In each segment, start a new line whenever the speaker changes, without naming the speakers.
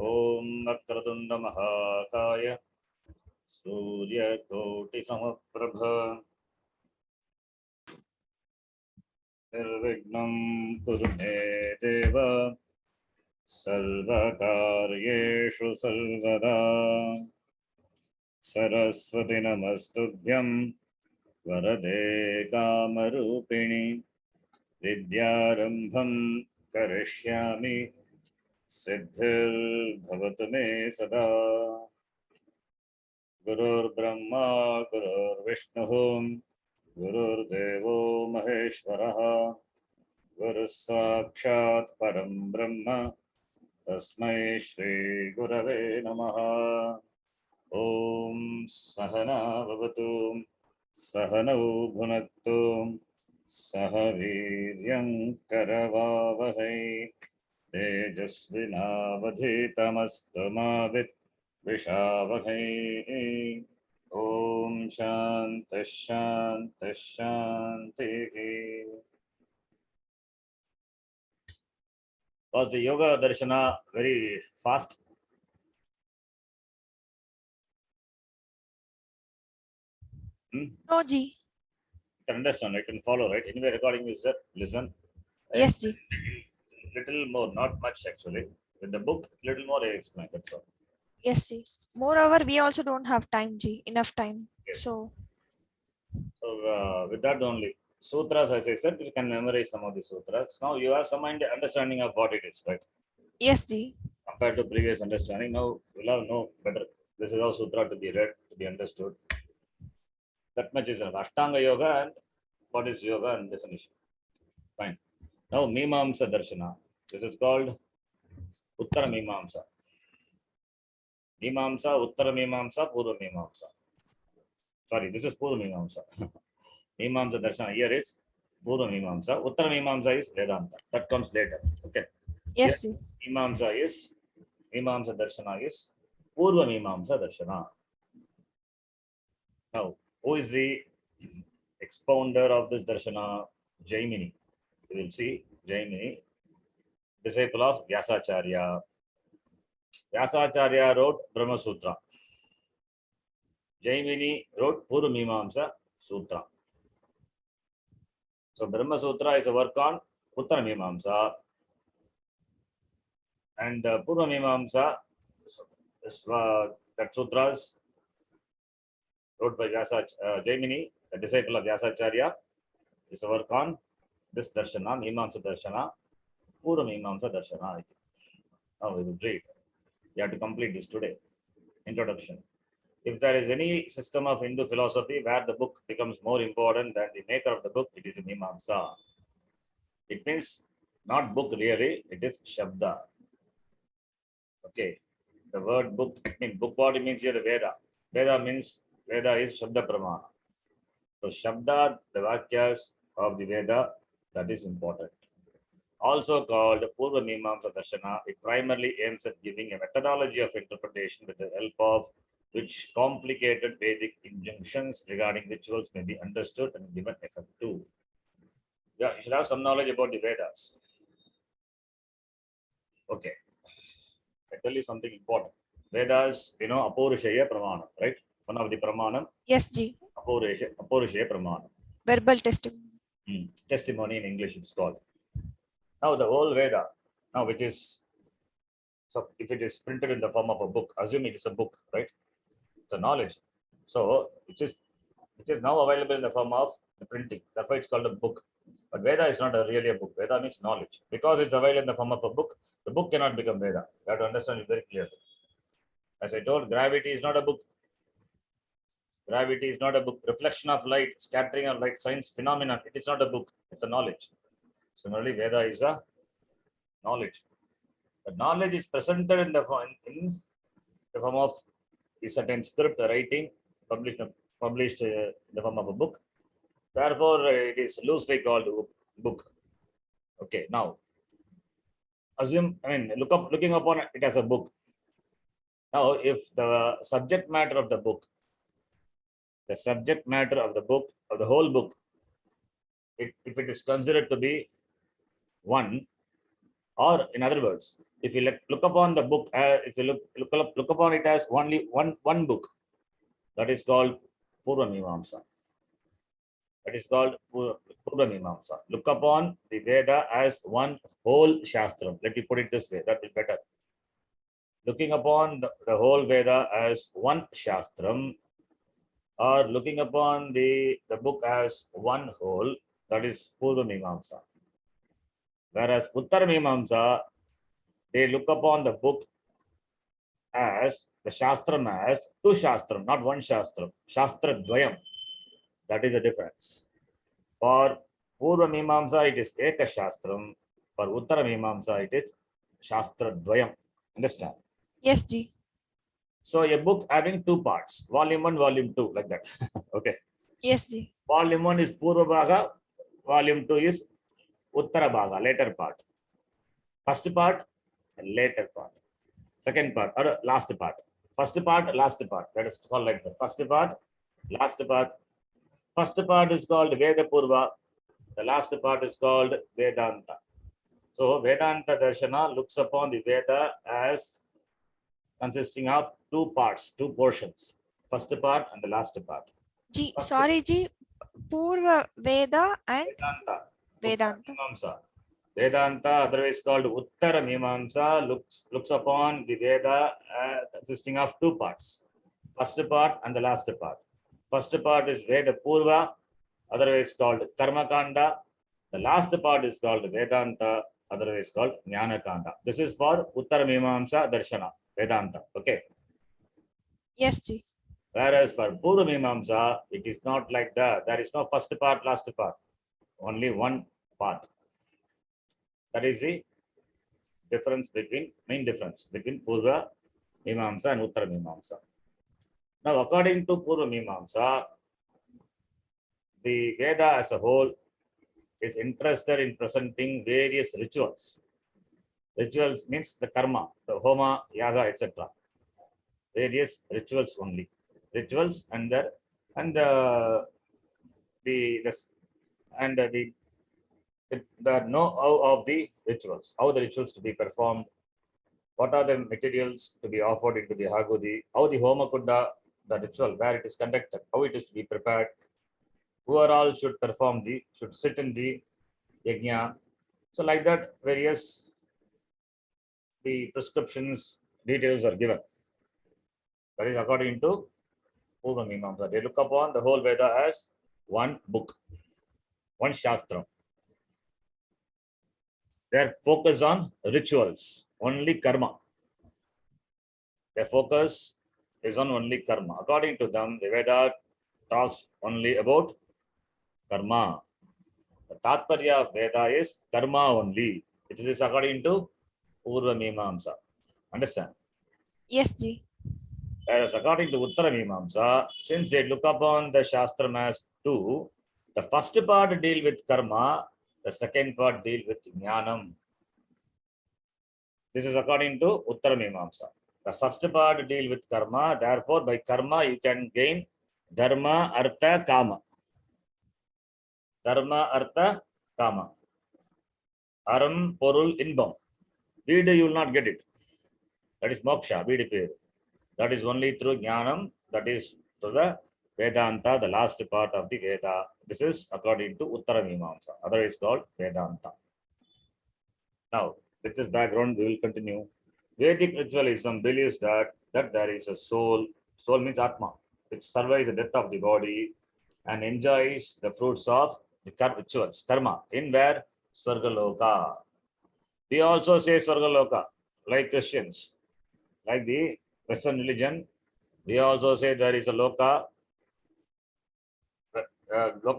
ॐ वक्रतुण्ड महाकाय सूर्यकोटिसमप्रभ निर्विघ्नं कुरु मे देव सर्वकार्येषु सर्वदा सरस्वती नमस्तुभ्यं वरदे कामरूपिणि विद्यारम्भं करिष्यामि सिद्धिर्भवतु मे सदा गुरुर्ब्रह्मा गुरुर्विष्णुः गुरुर्देवो महेश्वरः गुरुः साक्षात् परं ब्रह्म तस्मै श्री गुरवे नमः। ॐ सहना भवतु सहनौ भुनक्तु सह वीर्यं करवावहै तेजस्विनावधीतमस्तु मा विद्विषावहै। ॐ शान्तिः शान्तिः शान्तिः। Was the yoga darshana very fast?
No, Ji.
You can understand, I can follow, right? Anyway, recording is there, listen.
Yes, Ji.
Little more, not much actually. With the book, little more I explain, that's all.
Yes, Ji. Moreover, we also don't have time, Ji. Enough time.
Yes.
So,
with that only. Sutras, as I said, you can memorize some of the sutras. Now you have some understanding of what it is, right?
yes, Ji.
Compared to previous understanding, now you'll have know better. This is how sutra to be read, to be understood. That much is enough. Ashtanga yoga and what is yoga and definition. Fine. Now Mimamsa Darshana. This is called Uttara Mimamsa. Mimamsa, Uttara Mimamsa, Purva Mimamsa. Sorry, this is Purva Mimamsa. Mimamsa Darshana here is Purva Mimamsa. Uttara Mimamsa is Vedanta. That comes later. Okay.
Yes, Ji.
Mimamsa Darshana is Purva Mimamsa Darshana. Now, who is the expounder of this Darshana? Jaimini. You will see Jaimini, disciple of Vyasacharya. Vyasacharya wrote Brahma Sutra. Jaimini wrote Purva Mimamsa Sutra. So Brahma Sutra is a work on Uttara Mimamsa. And Purva Mimamsa, that sutras wrote by Jaimini, a disciple of Vyasacharya, is a work on this Darshana, Mimamsa Darshana, Purva Mimamsa Darshana. Now we will read. You have to complete this today. Introduction. If there is any system of Hindu philosophy where the book becomes more important than the maker of the book, it is the Mimamsa. It means not book really, it is Shabda. Okay. The word book, book what it means here, Veda. Veda means, Veda is Shabda Pramana. So Shabda, the Vakyas of the Veda, that is important. Also called Purva Mimamsa Darshana, it primarily aims at giving a methodology of interpretation with the help of which complicated Vedic injunctions regarding rituals may be understood and given effect to. Yeah, you should have some knowledge about the Vedas. Okay. I tell you something important. Vedas, Apurushaya Pramana, right? One of the Pramanam.
Yes, Ji.
Apurushaya Pramana.
Verbal testimony.
Testimony in English it's called. Now the whole Veda, now which is, so if it is printed in the form of a book, assume it is a book, right? It's a knowledge. So which is now available in the form of the printing. That's why it's called a book. But Veda is not really a book. Veda means knowledge. Because it's available in the form of a book, the book cannot become Veda. You have to understand it very clearly. As I told, gravity is not a book. Gravity is not a book. Reflection of light, scattering of light, science phenomenon. It is not a book. It's a knowledge. Similarly, Veda is a knowledge. The knowledge is presented in the form of a certain script, writing, published in the form of a book. Therefore, it is loosely called book. Okay, now assume, looking upon it as a book. Now, if the subject matter of the book, of the whole book, if it is considered to be one, Or in other words, if you look upon the book, if you look upon it as only one book, that is called Purva Mimamsa. That is called Purva Mimamsa. Look upon the Veda as one whole Shastram. Let me put it this way, that will be better. Looking upon the whole Veda as one Shastram, or looking upon the book as one whole, that is Purva Mimamsa. Whereas Uttara Mimamsa, they look upon the book as the Shastram as two Shastram, not one Shastram. Shastra Dvayam. That is the difference. For Purva Mimamsa, it is Eka Shastram. For Uttara Mimamsa, it is Shastra Dvayam. Understand?
Yes, Ji.
So a book having two parts, volume 1, volume 2, like that. Okay.
Yes, Ji.
Volume 1 is Purva Bhaga, volume 2 is Uttara Bhaga, later part. First part, later part. Second part, or last part. First part, last part. That is called like the first part, last part. First part is called Veda Purva. The last part is called Vedanta. So Vedanta Darshana looks upon the Veda as consisting of two parts, two portions. First part and the last part.
Ji,
First-
sorry, Ji. Purva Veda and
Vedanta.
Vedanta.
Mimamsa. Vedanta, otherwise called Uttara Mimamsa, looks upon the Veda consisting of two parts. First part and the last part. First part is Veda Purva, otherwise called Karma Kanda. The last part is called Vedanta, otherwise called Jnana Kanda. This is for Uttara Mimamsa Darshana, Vedanta. Okay.
Yes, Ji.
Whereas for Purva Mimamsa, it is not like that. There is no first part, last part. Only one part. That is the main difference between Purva Mimamsa and Uttara Mimamsa. Now, according to Purva Mimamsa, the Veda as a whole is interested in presenting various rituals. Rituals means the karma, the homa, yaga, etc. Various rituals only. Rituals and the know of the rituals, how the rituals to be performed, what are the materials to be offered into the Hagudi, how the Homa Kunda, the ritual, where it is conducted, how it is to be prepared, who are all should sit in the Yajna. So like that, various the prescriptions, details are given. That is according to Purva Mimamsa. They look upon the whole Veda as one book, one Shastra. Their focus on rituals, only karma. Their focus is on only karma. According to them, the Veda talks only about karma. The Tatparya of Veda is karma only. It is according to Purva Mimamsa. Understand?
Yes, Ji.
Whereas according to Uttara Mimamsa, since they look upon the Shastram as two, the first part deal with karma, the second part deal with jnanam. This is according to Uttara Mimamsa. The first part deal with karma, therefore by karma you can gain dharma, artha, kama. Dharma, artha, kama. Aram, porul, inbam. Veeda you will not get it. That is moksha, Veeda peru. That is only through jnanam, that is through the Vedanta, the last part of the Veda. This is according to Uttara Mimamsa, otherwise called Vedanta. Now, with this background, we will continue. Vedic ritualism believes that there is a soul, soul means Atma, which survives the death of the body and enjoys the fruits of the rituals, karma, in where? Swargaloka. We also say Swargaloka, like Christians, like the Western religion. We also say there is a loka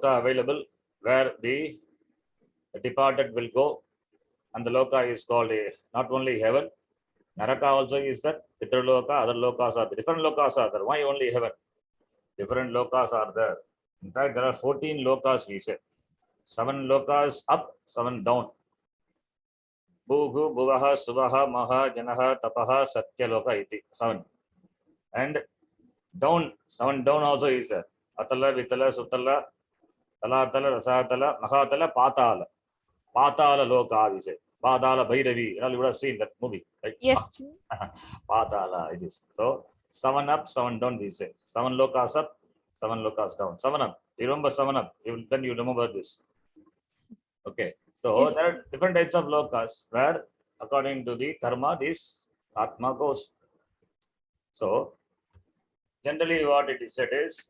available where the departed will go, and the loka is called not only heaven, Naraka also is that, Pitraloka, other lokas are there. Different lokas are there. Why only heaven? Different lokas are there. In fact, there are 14 lokas, we say. 7 lokas up, 7 down. Bhugu, Bhuvaha, Suvaha, Maha, Janaha, Tapaha, Satya Loka iti. 7. And down, 7 down also is there. Atala, Vitala, Sutala, Talatala, Rasatala, Mahatala, Patala. Patala Loka, we say. Padala Bhairavi. You would have seen that movie, right?
Yes, Ji.
Padala, it is. So 7 up, 7 down, we say. 7 lokas up, 7 lokas down. 7 up. You remember 7 up. Then you remember this. Okay. So
Yes.
there are different types of lokas where, according to the karma, this Atma goes. So generally, what it is said is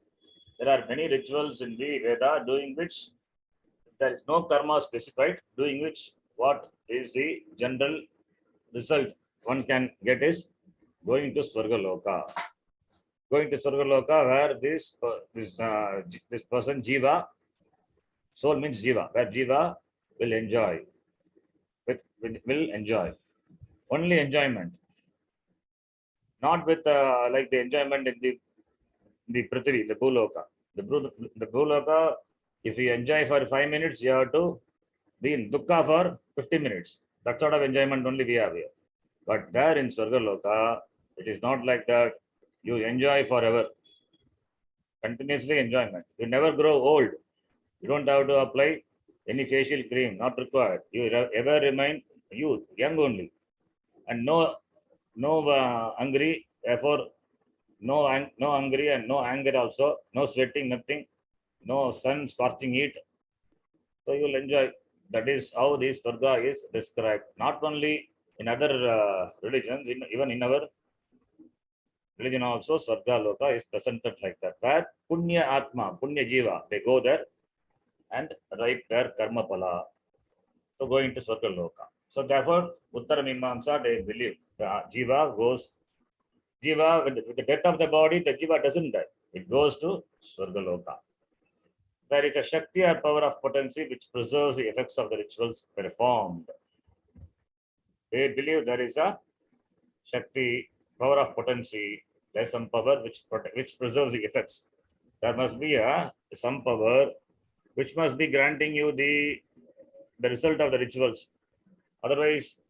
there are many rituals in the Veda doing which there is no karma specified, doing which what is the general result one can get is going to Swargaloka. Going to Swargaloka where this person Jiva, soul means Jiva, where Jiva will enjoy, will enjoy. Only enjoyment. Not with like the enjoyment in the Prithvi, the Bhuloka. The Bhuloka, if you enjoy for 5 minutes, you have to be in Dukkha for 50 minutes. That sort of enjoyment only we have here. But there in Swargaloka, it is not like that. You enjoy forever. Continuously enjoyment. You never grow old. You don't have to apply any facial cream, not required. You ever remain youth, young only. And no hungry, therefore no hungry and no anger also, no sweating, nothing, no sun scorching heat. So you'll enjoy. That is how this Durga is described. Not only in other religions, even in our religion also, Swarga Loka is presented like that. Where Punya Atma, Punya Jiva, they go there and write their Karma Pala. So going to Swarga Loka. So therefore, Uttara Mimamsa, they believe the Jiva goes, Jiva, with the death of the body, the Jiva doesn't die. It goes to Swarga Loka. There is a Shakti or power of potency which preserves the effects of the rituals performed. They believe there is a Shakti, power of potency. There's some power which preserves the effects. There must be some power which must be granting you the result of the rituals. Otherwise,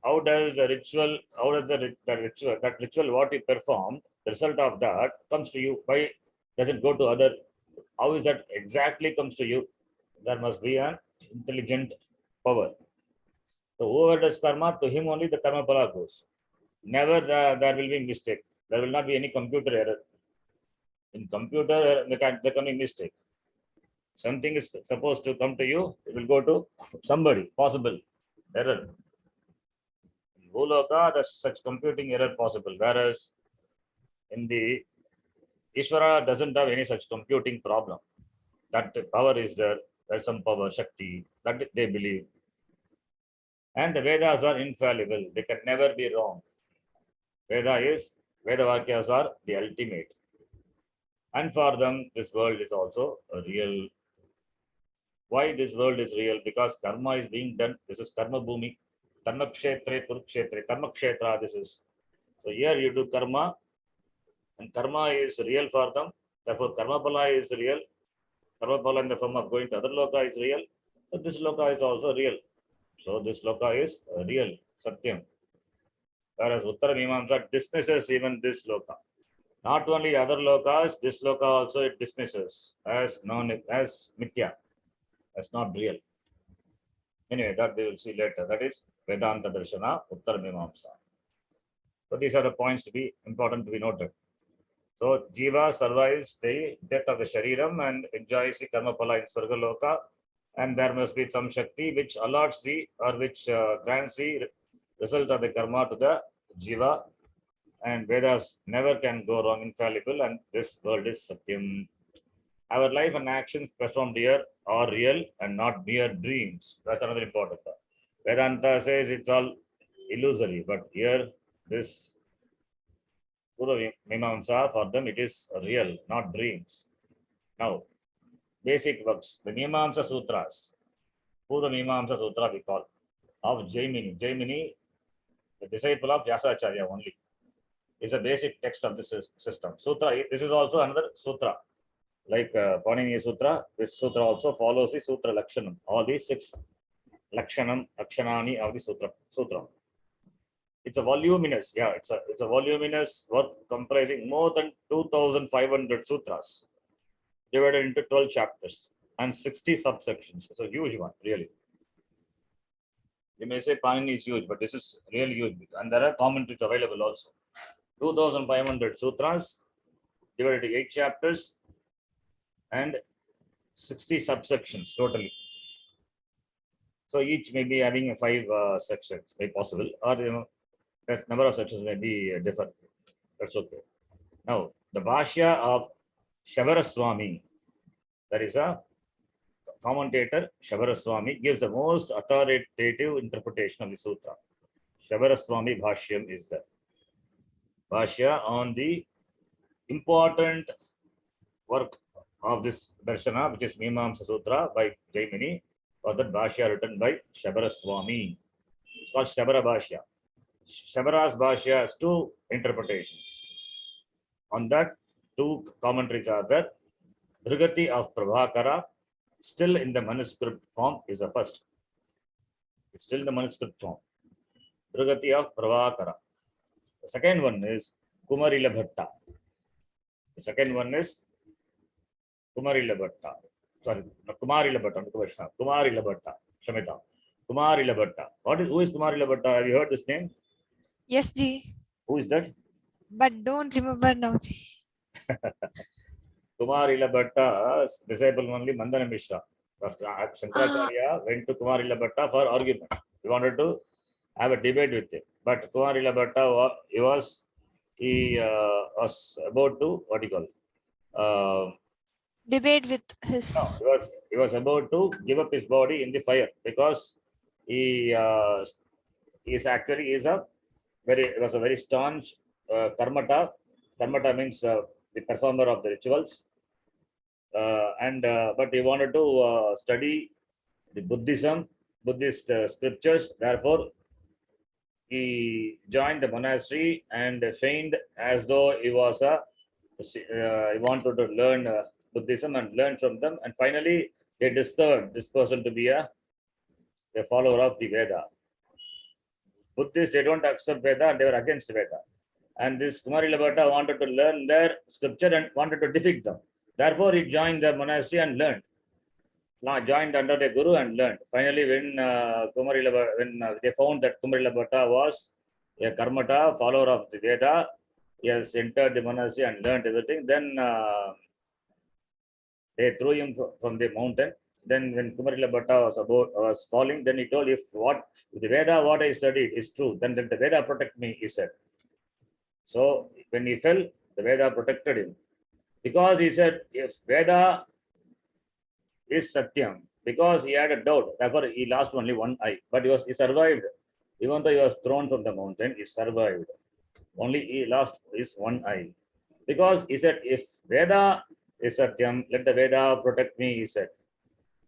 how does the ritual, that ritual what you perform, the result of that comes to you? Why does it go to other? How is that exactly comes to you? There must be an intelligent power. So whoever does karma, to him only the karma pala goes. Never there will be mistake. There will not be any computer error. In computer, there can be mistake. Something is supposed to come to you, it will go to somebody, possible error. In Bhuloka, there's such computing error possible. Whereas in the Ishvara doesn't have any such computing problem. That power is there. There's some power, Shakti, that they believe. And the Vedas are infallible. They can never be wrong. Veda Vakyas are the ultimate. And for them, this world is also a real. Why this world is real? Because karma is being done. This is karma bhumi. Karma kshetre, kurukshetre. Karma kshetra, this is. So here you do karma, and karma is real for them. Therefore, karma pala is real. Karma pala in the form of going to other loka is real. So this loka is also real. So this loka is real, satyam. Whereas Uttara Mimamsa dismisses even this loka. Not only other lokas, this loka also it dismisses as mithya, as not real. Anyway, that we will see later. That is Vedanta Darshana, Uttara Mimamsa. So these are the points to be important to be noted. So Jiva survives the death of the Shariram and enjoys the Karma Pala in Swargaloka. And there must be some Shakti which allots which grants the result of the karma to the Jiva. And Vedas never can go wrong, infallible, and this world is Satyam. Our life and actions performed here are real and not mere dreams. That's another important part. Vedanta says it's all illusory, but here this Purva Mimamsa, for them it is real, not dreams. Now, basic works, the Mimamsa Sutras, Purva Mimamsa Sutra we call, of Jaimini. Jaimini, the disciple of Vyasacharya only, is a basic text of this system. Sutra, this is also another sutra. Like Panini Sutra, this sutra also follows the Sutra Lakshanam. All these 6 Lakshanani of the Sutra. It's a voluminous, it's a voluminous work comprising more than 2,500 sutras, divided into 12 chapters and 60 subsections. It's a huge one, really. You may say Panini is huge, but this is really huge. And there are commentaries available also. 2,500 sutras divided into 8 chapters and 60 subsections totally. So each may be having 5 sections, may possible, or the number of sections may be different. That's okay. Now, the Bhashya of Shabaraswami, that is a commentator, Shabaraswami, gives the most authoritative interpretation of the sutra. Shabaraswami Bhashyam is the Bhashya on the important work of this Darshana, which is Mimamsa Sutra by Jaimini, or that Bhashya written by Shabaraswami. It's called Shabara Bhashya. Shabara's Bhashya has 2 interpretations. On that, 2 commentaries are there. Drugati of Prabhakara, still in the manuscript form, is the first. It's still in the manuscript form. Drugati of Prabhakara. The second one is Kumarila Bhatta. The second one is Kumarila Bhatta. Sorry, not Kumarila Bhatta, Kumarila Bhatta. Shamita. Kumarila Bhatta. Who is Kumarila Bhatta? Have you heard this name?
Yes, Ji.
Who is that?
But don't remember now, Ji.
Kumarila Bhatta's disciple only Mandana Mishra. Shankaracharya went to Kumarila Bhatta for argument. He wanted to have a debate with him. But Kumarila Bhatta, he was about to, what do you call?
Debate with his.
No, he was about to give up his body in the fire because he is a very staunch karmata. Karmata means the performer of the rituals, but he wanted to study the Buddhist scriptures. Therefore, he joined the monastery and feigned as though he wanted to learn Buddhism and learn from them. And finally, they discovered this person to be a follower of the Veda. Buddhists, they don't accept Veda and they were against Veda. And this Kumarila Bhatta wanted to learn their scripture and wanted to defeat them. Therefore, he joined the monastery and learned. Joined under the guru and learned. Finally, when they found that Kumarila Bhatta was a karmata, follower of the Veda, he has entered the monastery and learned everything. Then they threw him from the mountain. Then when Kumarila Bhatta was falling, then he told, if the Veda, what I studied is true, then the Veda protect me, he said. So when he fell, the Veda protected him. Because he said, if Veda is Satyam, because he had a doubt, therefore he lost only one eye, but he survived. Even though he was thrown from the mountain, he survived. Only he lost his one eye. Because he said, if Veda is Satyam, let the Veda protect me, he said.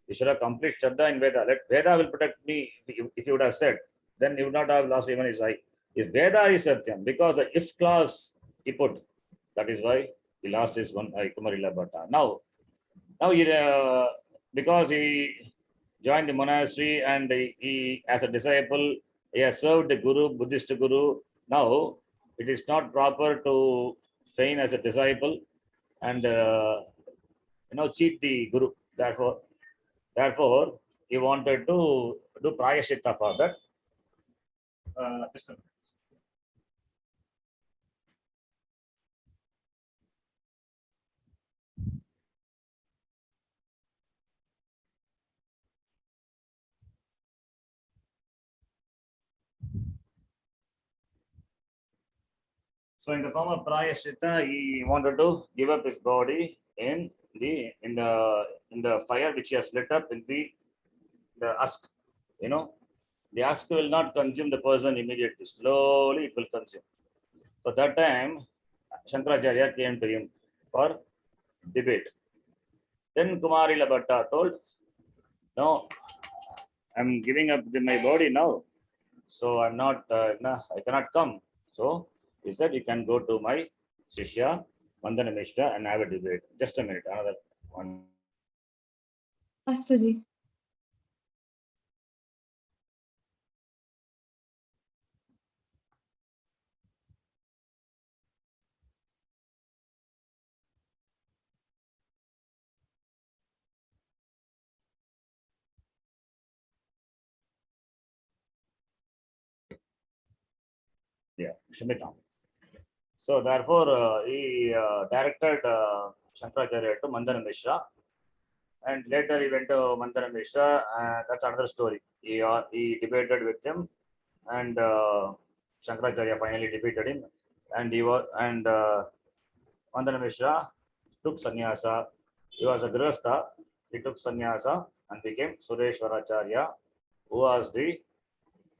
You should have complete Shraddha in Veda. Let Veda will protect me, if you would have said, then he would not have lost even his eye. If Veda is Satyam, because the if clause he put, that is why he lost his one eye, Kumarila Bhatta. Now he, because he joined the monastery and he, as a disciple, he has served the guru, Buddhist guru. Now it is not proper to feign as a disciple and cheat the guru. Therefore, he wanted to do prayashitta for that. Just a minute. So in the form of prayashitta, he wanted to give up his body in the fire which he has lit up in the husk. The husk will not consume the person immediately. Slowly it will consume. So that time, Shankaracharya came to him for debate. Then Kumarila Bhatta told, no, I'm giving up my body now. So I'm not, I cannot come. So he said, you can go to my Shishya, Mandana Mishra, and have a debate. Just a minute, another one.
Astu ji.
Yeah, Shmita. So therefore, he directed Shankaracharya to Mandana Mishra, and later he went to Mandana Mishra. That's another story. He debated with him, and Shankaracharya finally defeated him. And Mandana Mishra took sannyasa. He was a grihastha. He took sannyasa and became Sureshwaracharya, who was the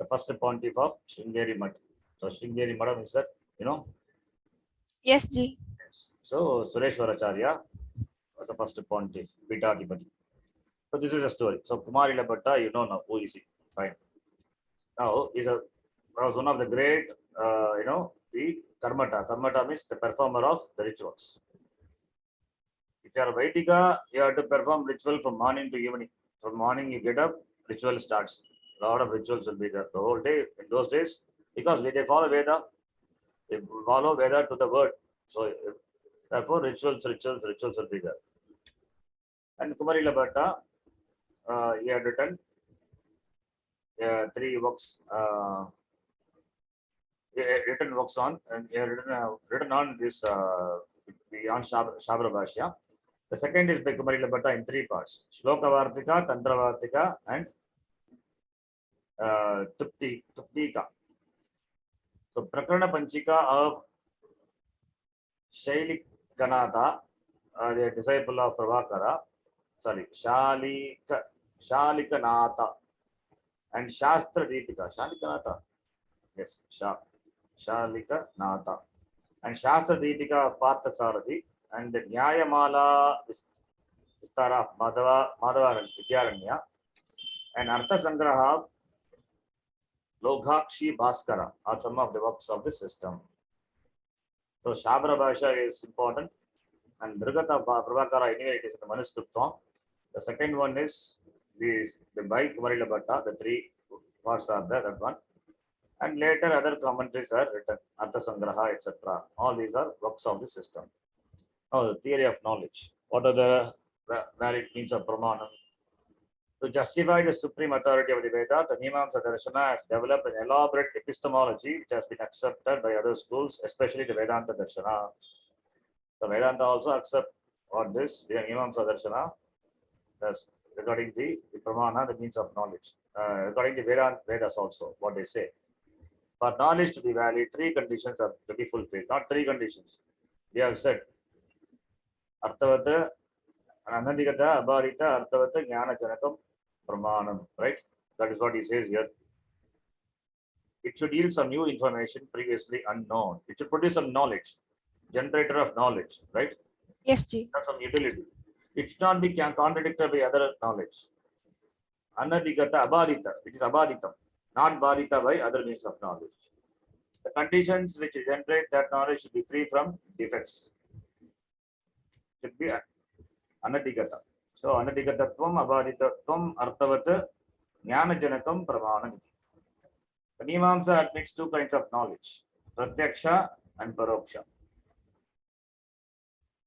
first pontiff of Sringeri Math. So Sringeri Math is that, you know.
Yes, Ji.
Yes. So Sureshwaracharya was the first pontiff, Pitadipati. So this is a story. So Kumarila Bhatta, you know now who is he? Fine. Now was one of the great, the Karmata. Karmata means the performer of the rituals. If you are a Vaidika, you have to perform ritual from morning to evening. From morning you get up, ritual starts. A lot of rituals will be there the whole day in those days because they follow Veda. They follow Veda to the word. So therefore rituals will be there. And Kumarila Bhatta, he had written 3 works. He had written works on and he had written on this on Shabra Bhashya. The second is by Kumarila Bhatta in 3 parts: Shloka Vartika, Tantra Vartika, and Tuptika. So Prakarana Panchika of Shailik-Kanatha, the disciple of Prabhakara, Shalikanatha, and Shastra Deepika. Shalikanatha, yes, Shalikanatha, and Shastra Deepika of Parthasarathi, and the Nyayamala Vistara of Madhava Vidyaranya, and Artha Sangraha of Logakshi Bhaskara are some of the works of the system. So Shabra Bhasha is important, and Brigata Prabhakara anyway it is in the manuscript form. The second one is the by Kumarila Bhatta, the 3 parts are there, that one. And later other commentaries are written, Artha Sangraha, etc. All these are works of the system. Now the theory of knowledge. What are the valid means of Pramanam? To justify the supreme authority of the Veda, the Mimamsa Darshana has developed an elaborate epistemology which has been accepted by other schools, especially the Vedanta Darshana. The Vedanta also accept what this, the Mimamsa Darshana, regarding the Pramana, the means of knowledge. Regarding the Vedas also, what they say. For knowledge to be valid, 3 conditions are to be fulfilled. Not 3 conditions. We have said Arthavata, Anandikata, Abharita, Arthavata, Jnana Janakam, Pramanam, right? That is what he says here. It should yield some new information previously unknown. It should produce some knowledge, generator of knowledge, right?
Yes, Ji.
Have some utility. It should not be contradicted by other knowledge. Anadikata, Abhadita, it is Abhaditam, not Badita by other means of knowledge. The conditions which generate that knowledge should be free from defects. Should be Anadikata. So Anadikatatvam, Abhaditatvam, Arthavat, Jnanajanakam, Pramanam. The Mimamsa admits 2 kinds of knowledge, Pratyaksha and Paroksha.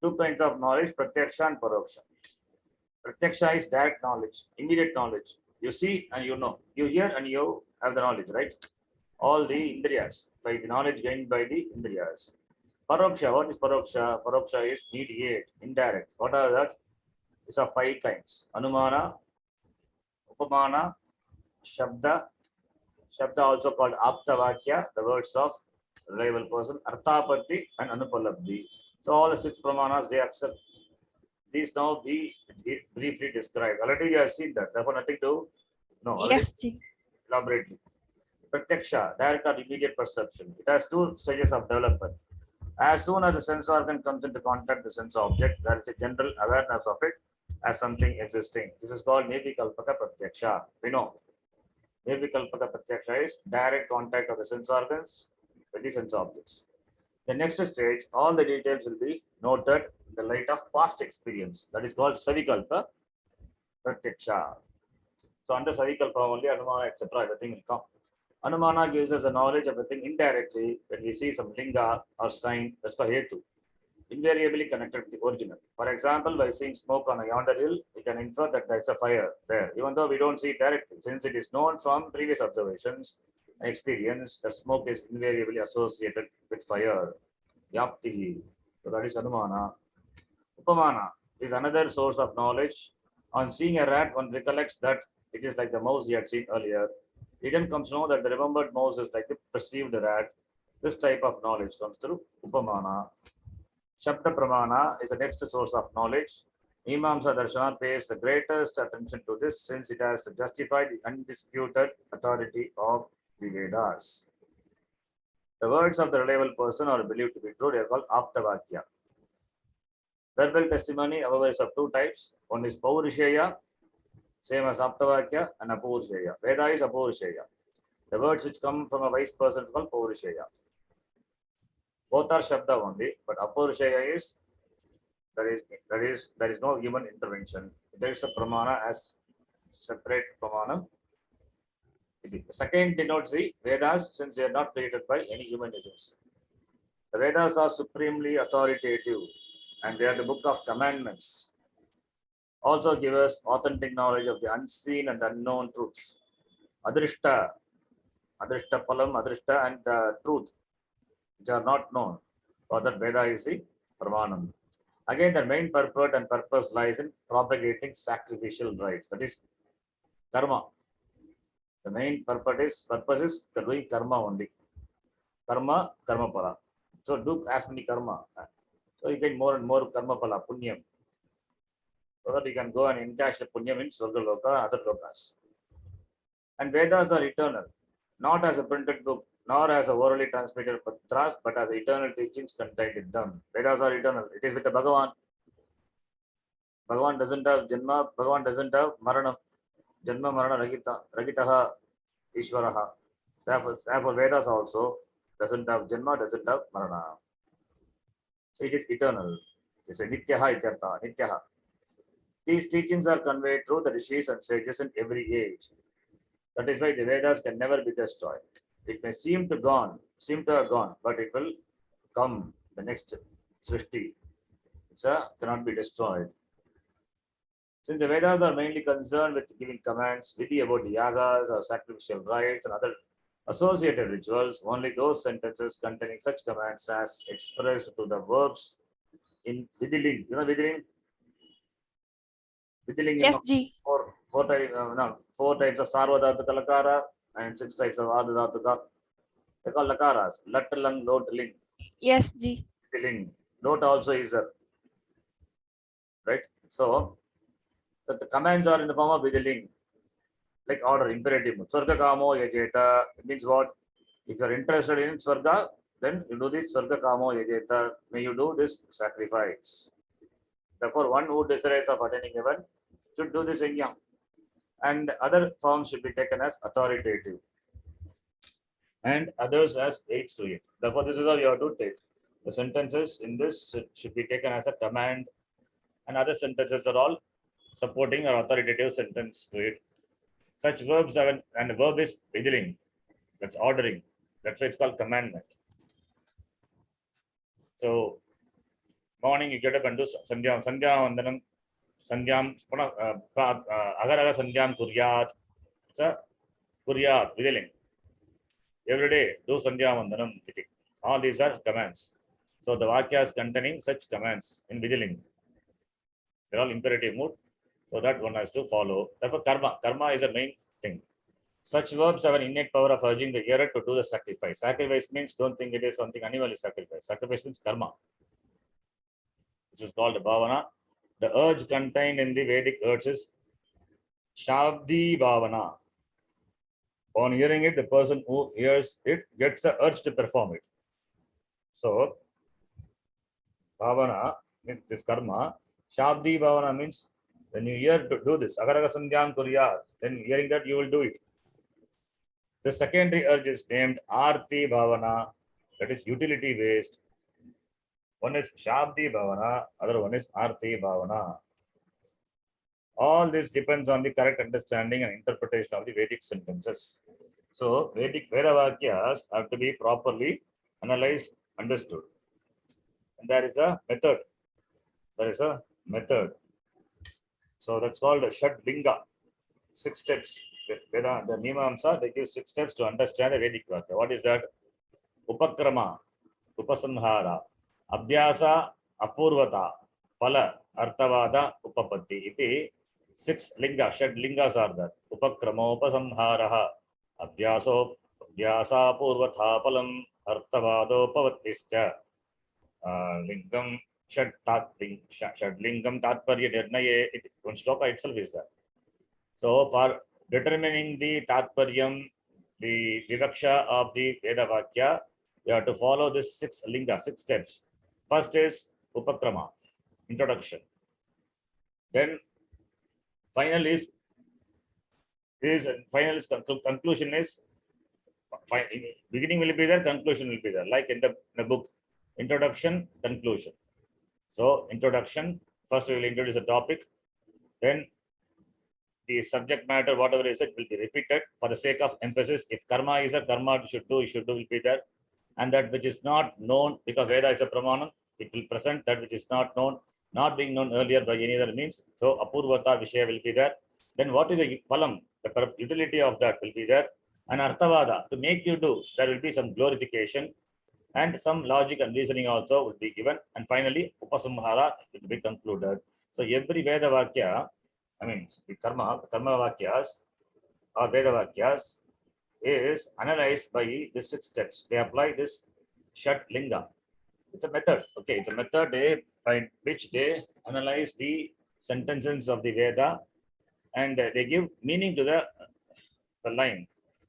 2 kinds of knowledge, Pratyaksha and Paroksha. Pratyaksha is direct knowledge, immediate knowledge. You see and you know. You hear and you have the knowledge, right? All the Indriyas, by the knowledge gained by the Indriyas. Paroksha, what is Paroksha? Paroksha is mediate, indirect. What are that? It's of 5 kinds. Anumana, Upamana, Shabda. Shabda also called Aptavakya, the words of reliable person, Arthapatti and Anupalabdhi. So all the 6 Pramanas, they accept. These now be briefly described. Already you have seen that. Therefore, nothing to know.
Yes, Ji.
Elaborately. Pratyaksha, direct or immediate perception. It has 2 stages of development. As soon as the sense organ comes into contact with the sense object, there is a general awareness of it as something existing. This is called Nevikalpaka Pratyaksha. We know. Nevikalpaka Pratyaksha is direct contact of the sense organs with the sense objects. The next stage, all the details will be noted in the light of past experience. That is called Savikalpa Pratyaksha. So under Savikalpa only Anumana, etc. everything will come. Anumana gives us a knowledge of the thing indirectly when we see some linga or sign, that's for Hetu, invariably connected to the original. For example, by seeing smoke on a yonder hill, we can infer that there's a fire there, even though we don't see it directly, since it is known from previous observations experience that smoke is invariably associated with fire. Yaptihi. So that is Anumana. Upamana is another source of knowledge. On seeing a rat, one recollects that it is like the mouse he had seen earlier. He then comes to know that the remembered mouse is like the perceived rat. This type of knowledge comes through Upamana. Shabda Pramana is the next source of knowledge. Mimamsa Darshana pays the greatest attention to this since it has to justify the undisputed authority of the Vedas. The words of the reliable person are believed to be true. They are called Aptavakya. Verbal testimony, however, is of two types. One is Paurishaya, same as Aptavakya, and Apurishaya. Veda is Apurishaya. The words which come from a wise person is called Paurishaya. Both are Shabda only, but Apurishaya is there is no human intervention. There is a Pramana as separate Pramana. The second denotes the Vedas since they are not created by any human agency. The Vedas are supremely authoritative and they are the book of commandments. Also give us authentic knowledge of the unseen and unknown truths. Adrishta, Adrishta Palam, Adrishta and the truth, which are not known. For that Veda is the Pramanam. Again, the main purport and purpose lies in propagating sacrificial rites. That is karma. The main purpose is doing karma only. Karma, karma pala. So do as many karma. So you get more and more karma pala, punyam. So that you can go and encash the punyam in Swarga Loka, other lokas. And Vedas are eternal, not as a printed book, nor as a orally transmitted patras, but as eternal teachings contained in them. Vedas are eternal. It is with the Bhagavan. Bhagavan doesn't have Janma, Bhagavan doesn't have Marana. Janma Marana Ragitaha Ishvaraha. Therefore, Vedas also doesn't have Janma, doesn't have Marana. So it is eternal. It is a Nityaha Ityartha, Nityaha. These teachings are conveyed through the rishis and sages in every age. That is why the Vedas can never be destroyed. It may seem to have gone, but it will come the next Srishti. It cannot be destroyed. Since the Vedas are mainly concerned with giving commands, vidhi about the yagas or sacrificial rites and other associated rituals, only those sentences containing such commands as expressed through the verbs in Vidhiling. You know Vidhiling? Vidhiling
Yes, Ji.
four types of Sarvadhatuka Lakara and 6 types of Ardhatuka. They call Lakaras. Lat, Lang, Lot, Ling.
Yes, Ji.
Vidhiling. Lot also is there. Right? So the commands are in the form of Vidhiling. Like order, imperative. Swarga Kamo Yajeta. It means what? If you are interested in Swarga, then you do this Swarga Kamo Yajeta. May you do this sacrifice. Therefore, one who desires of attaining heaven should do this yajna. And other forms should be taken as authoritative. And others as aids to it. Therefore, this is how you have to take. The sentences in this should be taken as a command. And other sentences are all supporting or authoritative sentence to it. Such verbs have and the verb is vidhiling. That's ordering. That's why it's called commandment. So morning you get up and do Sandhyam Vandanam, Sandhyam Agaraga Sandhyam Kuryat. Kuryat, vidhiling. Every day do Sandhyam Vandanam. All these are commands. So the Vakyas containing such commands in vidhiling. They're all imperative mood. So that one has to follow. Therefore, karma. Karma is the main thing. Such verbs have an innate power of urging the hearer to do the sacrifice. Sacrifice means don't think it is something animal is sacrifice. Sacrifice means karma. This is called bhavana. The urge contained in the Vedic urge is Shabdi Bhavana. On hearing it, the person who hears it gets the urge to perform it. So, Bhavana means this karma. Shabdi Bhavana means when you hear to do this, Agaraga Sandhyam Kuryat, then hearing that you will do it. The secondary urge is named Arti Bhavana, that is utility based. One is Shabdi Bhavana, other one is Arti Bhavana. All this depends on the correct understanding and interpretation of the Vedic sentences. So, Vedic Vedavakyas have to be properly analyzed, understood. And there is a method. So that's called a Shad Linga. 6 steps. the Mimamsa, they give 6 steps to understand a Vedic Vakya. What is that? Upakrama, Upasamhara, Abhyasa, Apurvata, Pala, Artavada, Upapatti. Iti 6 linga, shed lingas are there. Upakrama, Upasamharaha, Abhyaso, Abhyasa, Purvata, Palam, Artavado, Pavattischa, Lingam, Shadlingam Tatparya Nirnaye. One shloka itself is that. So for determining the Tatparyam, the Vivaksha of the Veda Vakya, you have to follow this 6 linga, 6 steps. First is Upakrama, introduction. Then final is conclusion is beginning will be there, conclusion will be there. Like in the book, introduction, conclusion. So introduction, first we will introduce a topic, then the subject matter, whatever is it, will be repeated for the sake of emphasis. If karma is a karma, you should do will be there. And that which is not known, because Veda is a pramanam, it will present that which is not known, not being known earlier by any other means. So Apurvata Vishaya will be there. Then what is the Palam, the utility of that will be there. And Arthavada, to make you do, there will be some glorification and some logic and reasoning also will be given. And finally, Upasamhara will be concluded. So every Veda Vakya, I mean, the karma Vakyas or Veda Vakyas is analyzed by the 6 steps. They apply this Shat Linga. It's a method. Okay, it's a method by which they analyze the sentences of the Veda and they give meaning to the line.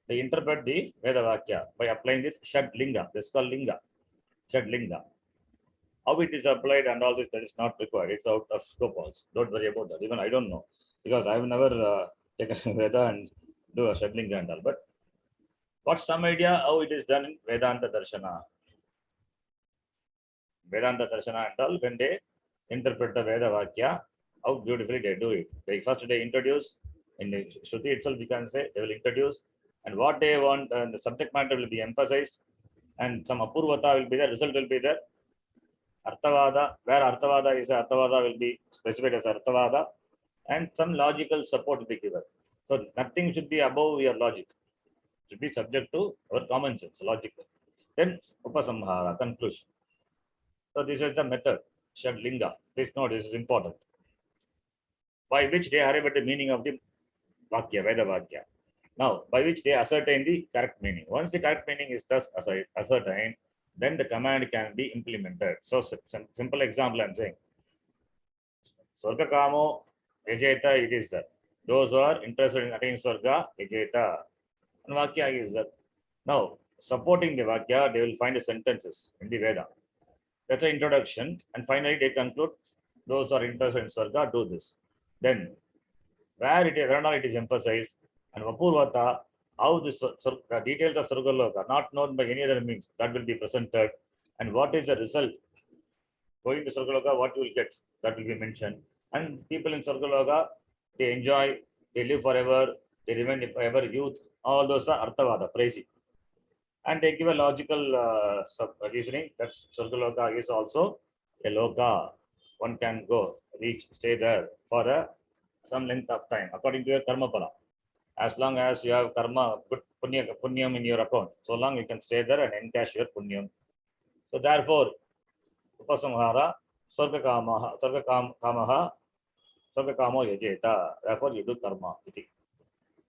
They interpret the Veda Vakya by applying this Shat Linga. This is called Linga. Shat Linga. How it is applied and all this, that is not required. It's out of scope also. Don't worry about that. Even I don't know, because I've never taken Veda and do a Shat Linga and all. But got some idea how it is done in Vedanta Darshana. Vedanta Darshana and all, when they interpret the Veda Vakya, how beautifully they do it. They introduce, in the Shruti itself, we can say, they will introduce, and what they want, the subject matter will be emphasized, and some Apurvata will be there, result will be there. Arthavada, where Arthavada is, Arthavada will be specified as Arthavada, and some logical support will be given. So nothing should be above your logic. Should be subject to our common sense, logical. Then Upasamhara, conclusion. So this is the method, Shat Linga. Please note, this is important. By which they arrive at the meaning of the Vakya, Veda Vakya. Now, by which they ascertain the correct meaning. Once the correct meaning is thus ascertained, then the command can be implemented. So simple example I'm saying. Swarga Kamo, Ejeta, it is that. Those who are interested in attaining Swarga, Ejeta. And Vakya is that. Now, supporting the Vakya, they will find the sentences in the Veda. That's an introduction. And finally, they conclude, those who are interested in Swarga, do this. Then, where it is emphasized, and Vapurvata, how the details of Sargaloka are not known by any other means, that will be presented. And what is the result? Going to Sargaloka, what you will get, that will be mentioned. And people in Sargaloka, they enjoy, they live forever, they remain forever youth. All those are Arthavada, praising. And they give a logical reasoning that Sargaloka is also a loka. One can go, reach, stay there for some length of time, according to your karma pala. As long as you have karma, good punyam in your account, so long you can stay there and encash your punyam. So therefore, Upasamhara, Swarga Kamaha, Swarga Kamo Yajeta. Therefore, you do karma.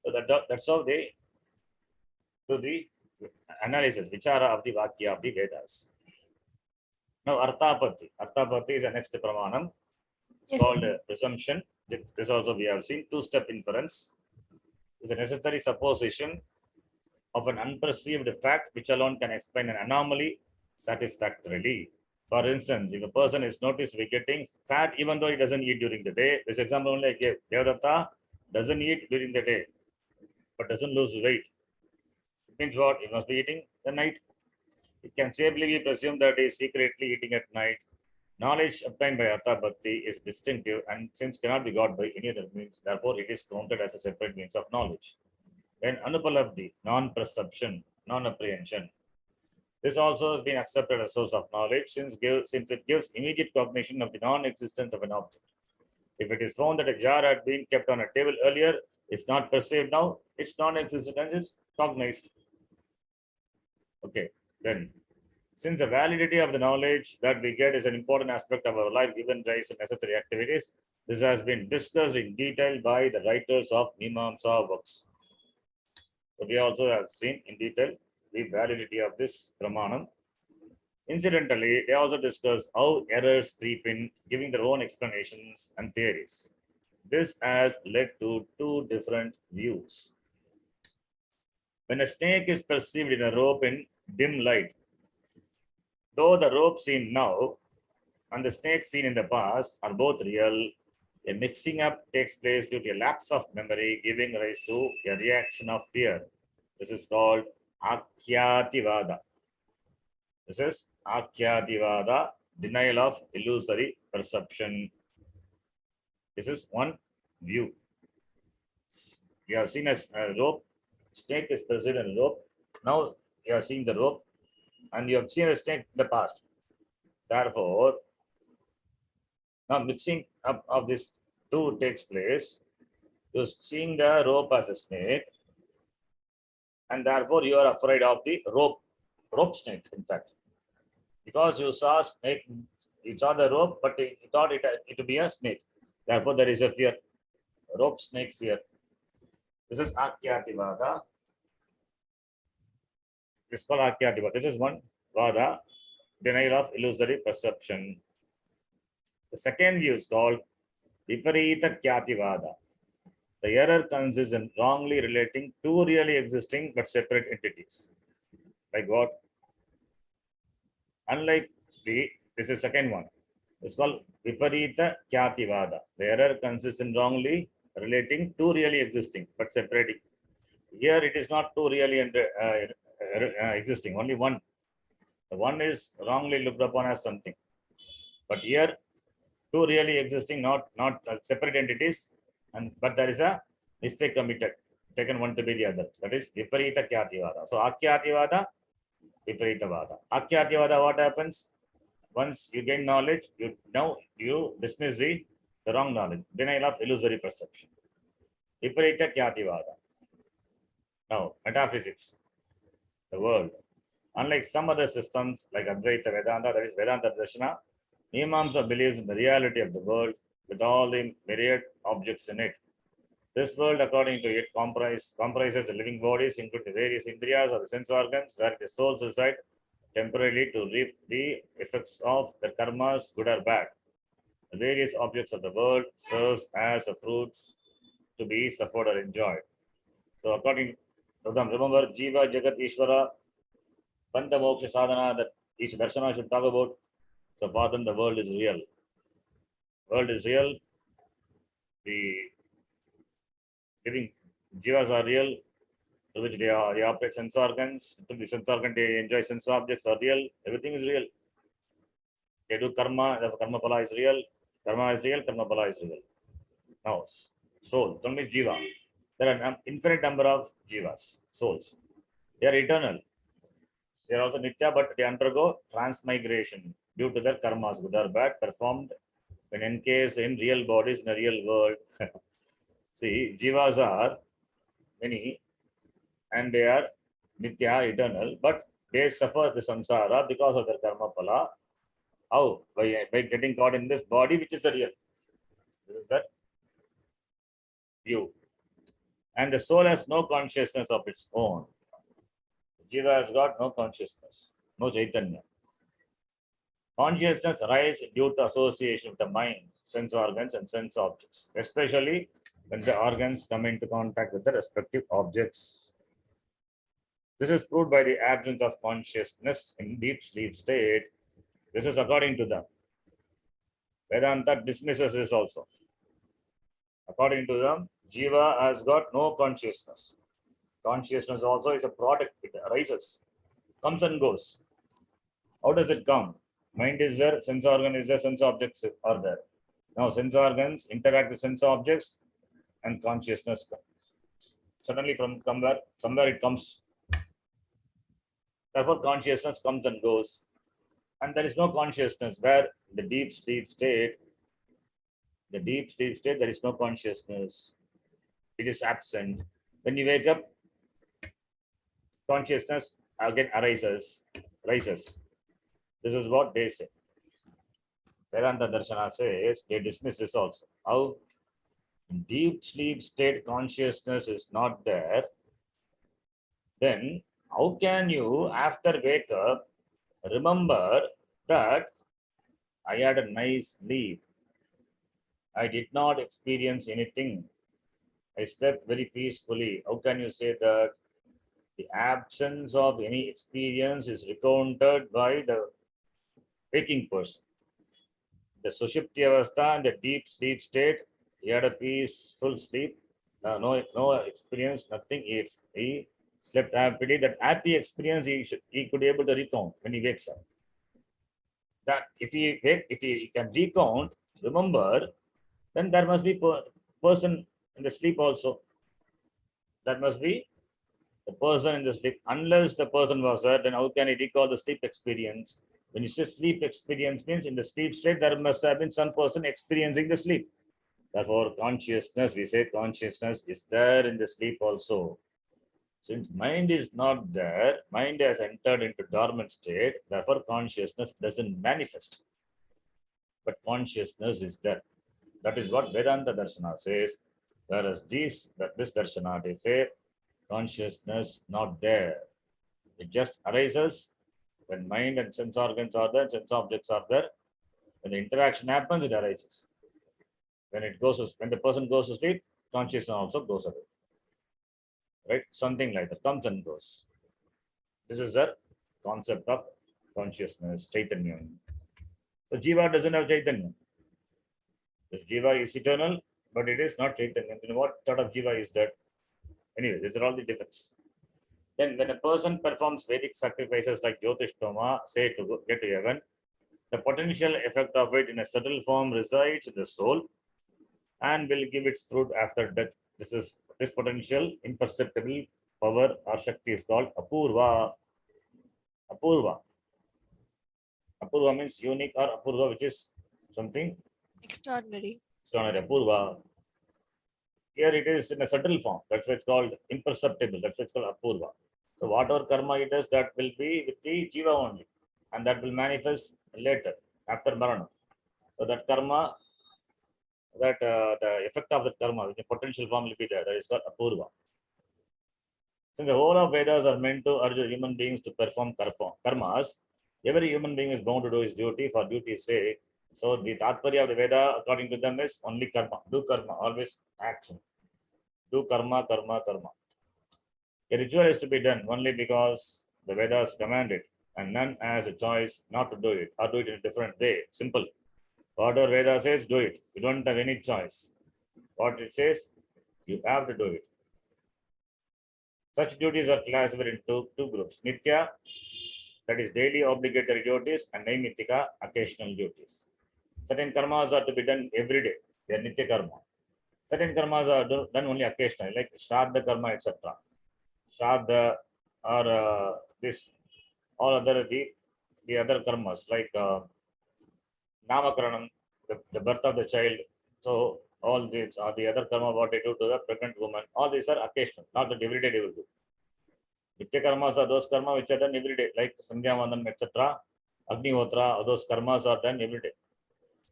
So that's how they do the analysis, vichara of the Vakya of the Vedas. Now, Arthapati. Arthapati is the next Pramanam. It's
Yes,
called presumption. This also we have seen. 2-step inference is a necessary supposition of an unperceived fact which alone can explain an anomaly satisfactorily. For instance, if a person is noticed to be getting fat even though he doesn't eat during the day, this example only I gave. Devadatta doesn't eat during the day, but doesn't lose weight. It means what? He must be eating at night. It can safely be presumed that he is secretly eating at night. Knowledge obtained by Artha Bhakti is distinctive and since cannot be got by any other means, therefore it is counted as a separate means of knowledge. Then Anupalabdhi, non-perception, non-apprehension. This also has been accepted as a source of knowledge since it gives immediate cognition of the non-existence of an object. If it is found that a jar had been kept on a table earlier, It's not perceived now. It's non-existent and it's cognized. Okay, then since the validity of the knowledge that we get is an important aspect of our life, given rise to necessary activities, this has been discussed in detail by the writers of Mimamsa works. So we also have seen in detail the validity of this Pramanam. Incidentally, they also discuss how errors creep in, giving their own explanations and theories. This has led to two different views. When a snake is perceived in a rope in dim light, though the rope seen now and the snake seen in the past are both real, a mixing up takes place due to a lapse of memory, giving rise to a reaction of fear. This is called Akyativada. This is Akyativada, denial of illusory perception. This is one view. You have seen a rope, snake is perceived in a rope. Now you are seeing the rope and you have seen a snake in the past. Therefore, now mixing up of this two takes place. You're seeing the rope as a snake, and therefore you are afraid of the rope snake, in fact. Because you saw snake, you saw the rope, but you thought it would be a snake. Therefore, there is a fear. Rope snake fear. This is Akyativada. It's called Akyativada. This is one Vada, denial of illusory perception. The second view is called Viparita Kyativada. The error consists in wrongly relating two really existing but separate entities. Like what? Unlike this is second one. It's called Viparita Kyativada. The error consists in wrongly relating two really existing but separating. Here it is not two really existing, only one. The one is wrongly looked upon as something. But here, two really existing, not separate entities, but there is a mistake committed, taken one to be the other. That is Viparita Kyativada. So Akyativada, Viparita Vada. Akyativada, what happens? Once you gain knowledge, you dismiss the wrong knowledge, denial of illusory perception. Viparita Kyativada. Now, metaphysics, the world. Unlike some other systems like Advaita Vedanta, that is Vedanta Darshana, Mimamsa believes in the reality of the world with all the myriad objects in it. This world, according to it, comprises the living bodies, including the various indriyas or the sense organs, where the souls reside temporarily to reap the effects of their karmas, good or bad. The various objects of the world serves as the fruits to be suffered or enjoyed. So, according to them, remember Jiva, Jagat, Ishvara, Banda, Moksha, Sadhana, that each darshana should talk about. So, for them, the world is real. World is real. The living jivas are real, to which they operate sense organs. To the sense organ, they enjoy sense objects are real. Everything is real. They do karma. The karma pala is real. Karma is real. Karma pala is real. Now, soul. Don't mean jiva. There are an infinite number of jivas, souls. They are eternal. They are also nitya, but they undergo transmigration due to their karmas, good or bad, performed when encased in real bodies in a real world. See, jivas are many and they are nitya, eternal, but they suffer the samsara because of their karma pala. How? By getting caught in this body, which is the real. This is that view. And the soul has no consciousness of its own. Jiva has got no consciousness, no chaitanya. Consciousness arises due to association with the mind, sense organs, and sense objects, especially when the organs come into contact with the respective objects. This is proved by the absence of consciousness in deep sleep state. This is according to them. Vedanta dismisses this also. According to them, Jiva has got no consciousness. Consciousness also is a product, it arises, comes and goes. How does it come? Mind is there, sense organ is there, sense objects are there. Now, sense organs interact with sense objects and consciousness comes. Suddenly, from somewhere it comes. Therefore, consciousness comes and goes. And there is no consciousness where the deep sleep state, there is no consciousness. it is absent. When you wake up, consciousness again rises. This is what they say. Vedanta Darshana says they dismiss this also. How in deep sleep state consciousness is not there, then how can you, after wake up, remember that I had a nice sleep? I did not experience anything. I slept very peacefully. How can you say that? The absence of any experience is recounted by the waking person. The Sushupti Avastha and the deep sleep state, he had a peaceful sleep, no experience, nothing. He slept happily. That happy experience he could be able to recount when he wakes up. That if he can recount, remember, then there must be person in the sleep also. That must be the person in the sleep. Unless the person was there, then how can he recall the sleep experience? When you say sleep experience means in the sleep state, there must have been some person experiencing the sleep. Therefore, consciousness, we say consciousness is there in the sleep also. Since mind is not there, mind has entered into dormant state, therefore consciousness doesn't manifest. But consciousness is there. That is what Vedanta Darshana says. Whereas this Darshana, they say consciousness not there. It just arises when mind and sense organs are there, sense objects are there. When the interaction happens, it arises. When the person goes to sleep, consciousness also goes away. Right? Something like that comes and goes. This is the concept of consciousness, Chaitanya. So Jiva doesn't have Chaitanya. This Jiva is eternal, but it is not Chaitanya. What sort of Jiva is that? Anyway, these are all the defects. Then when a person performs Vedic sacrifices like Jyotishtoma, say to get to heaven, the potential effect of it in a subtle form resides in the soul and will give its fruit after death. This potential imperceptible power or Shakti is called Apurva. Apurva. Apurva means unique, or Apurva, which is something
Extraordinary.
extraordinary. Apurva. Here it is in a subtle form. That's why it's called imperceptible. That's why it's called Apurva. So whatever karma it does, that will be with the Jiva only. And that will manifest later, after Marana. So that karma, the effect of the karma, the potential form will be there. That is called Apurva. Since the whole of Vedas are meant to urge human beings to perform karmas, every human being is bound to do his duty for duty's sake. So the Tatparya of the Veda, according to them, is only karma. Do karma, always action. Do karma, karma, karma. A ritual is to be done only because the Vedas command it, and none has a choice not to do it or do it in a different way. Simple. Whatever Veda says, do it. You don't have any choice. What it says, you have to do it. Such duties are classified into two groups. Nitya, that is daily obligatory duties, and Naimitika, occasional duties. Certain karmas are to be done every day. They are Nitya karma. Certain karmas are done only occasionally, like Shraddha karma, etc. Shraddha or this, all other the other karmas, like Namakaranam, the birth of the child. So all these are the other karma what they do to the pregnant woman. All these are occasional, not that every day they will do. Nitya karmas are those karma which are done every day, like Sandhya Vandan, etc. Agnihotra, those karmas are done every day.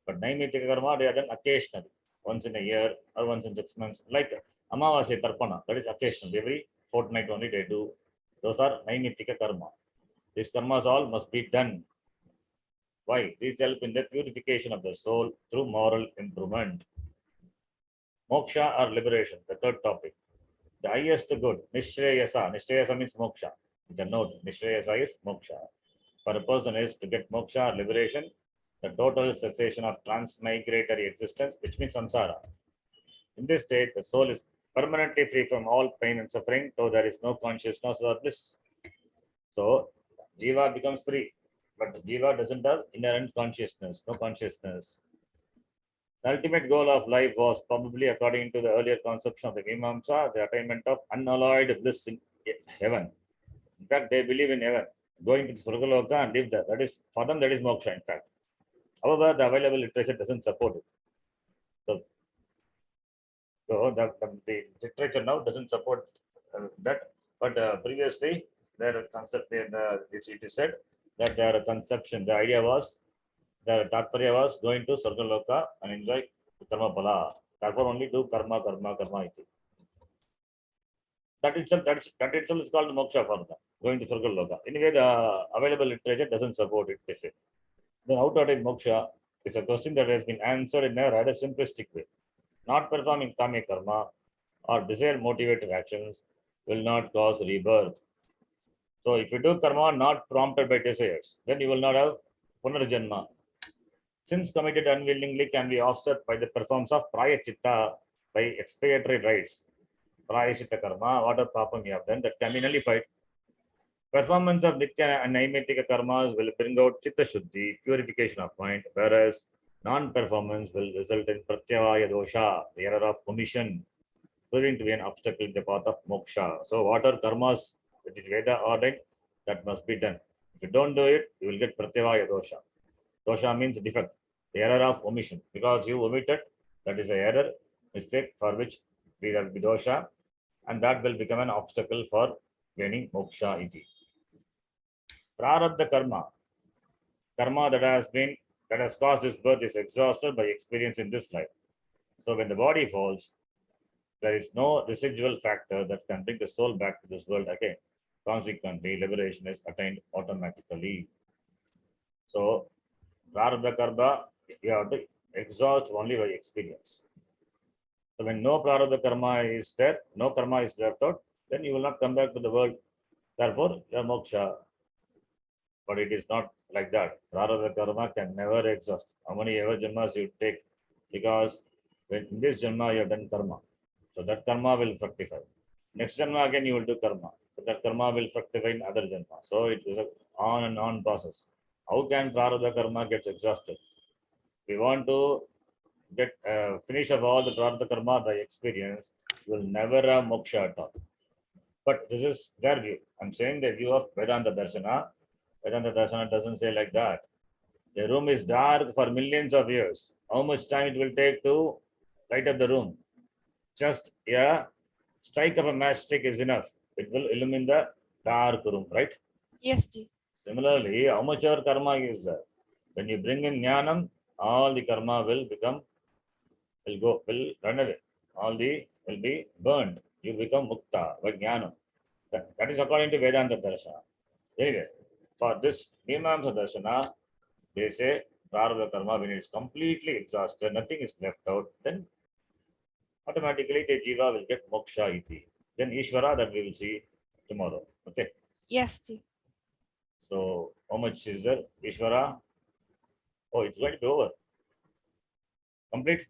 But Naimitika karma, they are done occasionally, once in a year or once in 6 months. Like Amavasya Tarpana, that is occasional. Every fortnight only they do. Those are Naimitika karma. These karmas all must be done. Why? These help in the purification of the soul through moral improvement. Moksha or liberation, the third topic. The highest good, Nishreyasa. Nishreyasa means moksha. You can note, Nishreyasa is moksha. For a person is to get moksha or liberation, the total cessation of transmigratory existence, which means samsara. In this state, the soul is permanently free from all pain and suffering, though there is no consciousness or bliss. So, Jiva becomes free, but Jiva doesn't have inherent consciousness, no consciousness. The ultimate goal of life was probably, according to the earlier conception of the Mimamsa, the attainment of unalloyed bliss in heaven. In fact, they believe in heaven, going to Surgaloka and live there. That is, for them, that is moksha, in fact. However, the available literature doesn't support it. So, So the literature now doesn't support that, but previously their concept in it is said that their conception, the idea was, the Tatparya was going to Sargaloka and enjoy karma pala. Therefore, only do karma, karma, karma. Iti. That itself is called moksha for them, going to Sargaloka. Anyway, the available literature doesn't support it, they say. Then how to attain moksha is a question that has been answered in a rather simplistic way. Not performing kama karma or desire motivated actions will not cause rebirth. So if you do karma not prompted by desires, then you will not have punarjanma. Sins committed unwillingly can be offset by the performance of prayachitta, by expiatory rites. Prayachitta karma, what a papam you have done, that can be nullified. Performance of Nitya and Naimitika karmas will bring out Chitta Shuddhi, purification of mind, whereas non-performance will result in Pratyavaya dosha, the error of omission, proving to be an obstacle in the path of moksha. So, what are karmas which is Veda ordained, that must be done. If you don't do it, you will get Pratyavaya dosha. Dosha means defect, the error of omission. Because you omitted, that is an error, mistake for which there will be dosha, and that will become an obstacle for gaining moksha iti. Prarabdha karma, karma that has caused this birth is exhausted by experience in this life. So when the body falls, there is no residual factor that can bring the soul back to this world again. Consequently, liberation is attained automatically. So prarabdha karma, you have to exhaust only by experience. So when no prarabdha karma is there, no karma is left out, then you will not come back to the world. Therefore, your moksha. But it is not like that. Prarabdha karma can never exhaust. How many ever janmas you take? Because when in this janma you have done karma. So that karma will fructify. Next janma again you will do karma. So that karma will fructify in other janma. So it is a on and on process. How can prarabdha karma gets exhausted? We want to get finish of all the prarabdha karma by experience. You will never have moksha at all. But this is their view. I'm saying the view of Vedanta Darshana. Vedanta Darshana doesn't say like that. The room is dark for millions of years. How much time it will take to light up the room? Just a strike of a matchstick is enough. It will illumine the dark room, right?
Yes, Ji.
Similarly, how much our karma is there? When you bring in jnanam, all the karma will run away. All the will be burned. You become mukta by jnanam. That is according to Vedanta Darshana. Anyway, for this Mimamsa Darshana, they say prarabdha karma, when it is completely exhausted, nothing is left out, then automatically the jiva will get moksha iti. Then Ishvara, that we will see tomorrow. Okay.
Yes, Ji.
So how much is there? Ishvara? Oh, it's going to be over. Complete.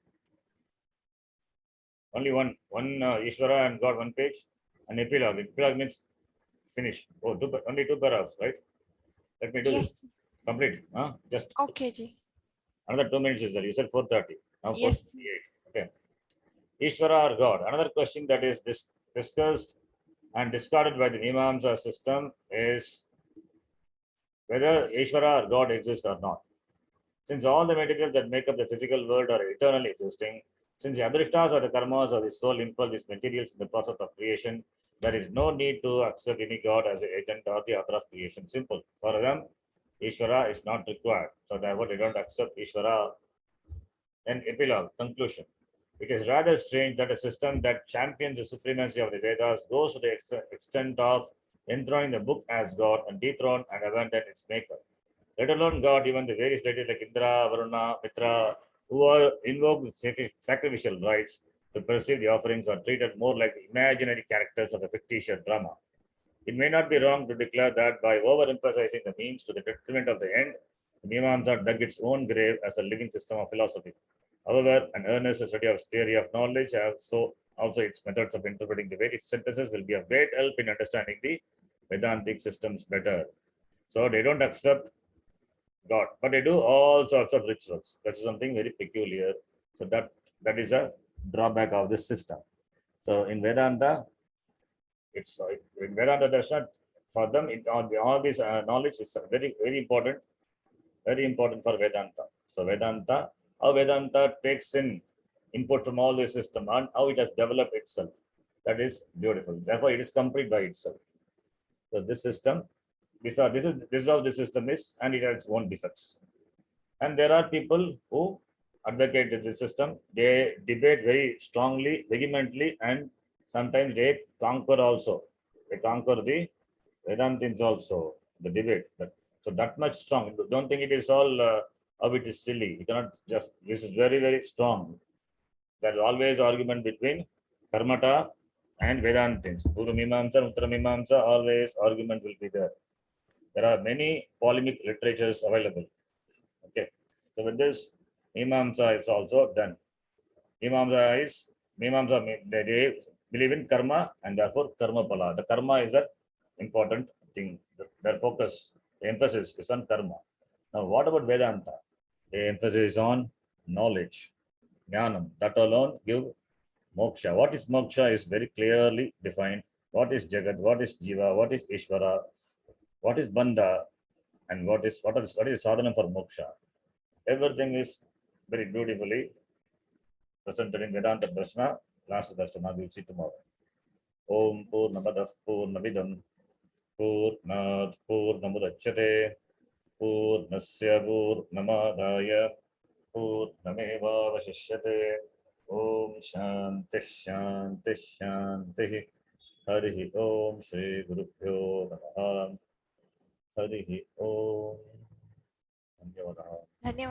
Only one Ishvara and got one page. And epilogue. Epilogue means finish. Oh, only two paragraphs, right? Let me do
Yes,
this.
Ji.
Complete. Just
Okay, Ji.
another 2 minutes is there. You said 4:30. Now
Yes.
4:58. Okay. Ishvara or God. Another question that is discussed and discarded by the Mimamsa system is whether Ishvara or God exists or not. Since all the materials that make up the physical world are eternally existing, since the adrishtas or the karmas or the soul impulse these materials in the process of creation, there is no need to accept any God as an agent or the author of creation. Simple. For them, Ishvara is not required. So therefore, they don't accept Ishvara. An epilogue, conclusion. It is rather strange that a system that champions the supremacy of the Vedas goes to the extent of enthroning the book as God and dethrone and abandon its maker. Let alone God, even the various deities like Indra, Varuna, Mitra, who are invoked with sacrificial rites to perceive the offerings, are treated more like the imaginary characters of a fictitious drama. It may not be wrong to declare that by overemphasizing the means to the detriment of the end, the Mimamsa dug its own grave as a living system of philosophy. However, an earnest study of theory of knowledge, also its methods of interpreting the Vedic sentences, will be of great help in understanding the Vedantic systems better. So they don't accept God, but they do all sorts of rituals. That's something very peculiar. So that is a drawback of this system. So in Vedanta, it's in Vedanta Darshan, for them, all this knowledge is very important for Vedanta. So Vedanta, how Vedanta takes in input from all the system and how it has developed itself. That is beautiful. Therefore, it is complete by itself. So this system, this is how the system is, and it has its own defects. And there are people who advocate the system. They debate very strongly, vehemently, and sometimes they conquer also. They conquer the Vedantins also, the debate. So that much strong. Don't think it is all how it is silly. You cannot just, this is very, very strong. There is always argument between Karmata and Vedantins. Purva Mimamsa, Uttara Mimamsa, always argument will be there. There are many polemic literatures available. Okay. So with this, Mimamsa is also done. Mimamsa, they believe in karma and therefore karma pala. The karma is an important thing. Their focus, the emphasis is on karma. Now, what about Vedanta? The emphasis is on knowledge, jnanam. That alone give moksha. What is moksha is very clearly defined. What is Jagat? What is Jiva? What is Ishvara? What is Bandha? And what is sadhana for moksha? Everything is very beautifully presented in Vedanta Darshana. Last Darshana we will see tomorrow. Om Purnamadah Purnamidam Purnat Purnamudachyate Purnasya Purnamadaya Purnamevavashishyate Om Shanti Shanti Shanti Harihi Om Shri Gurubhyo Namaha Harihi Om. Dhanyavadah.
धन्यवाद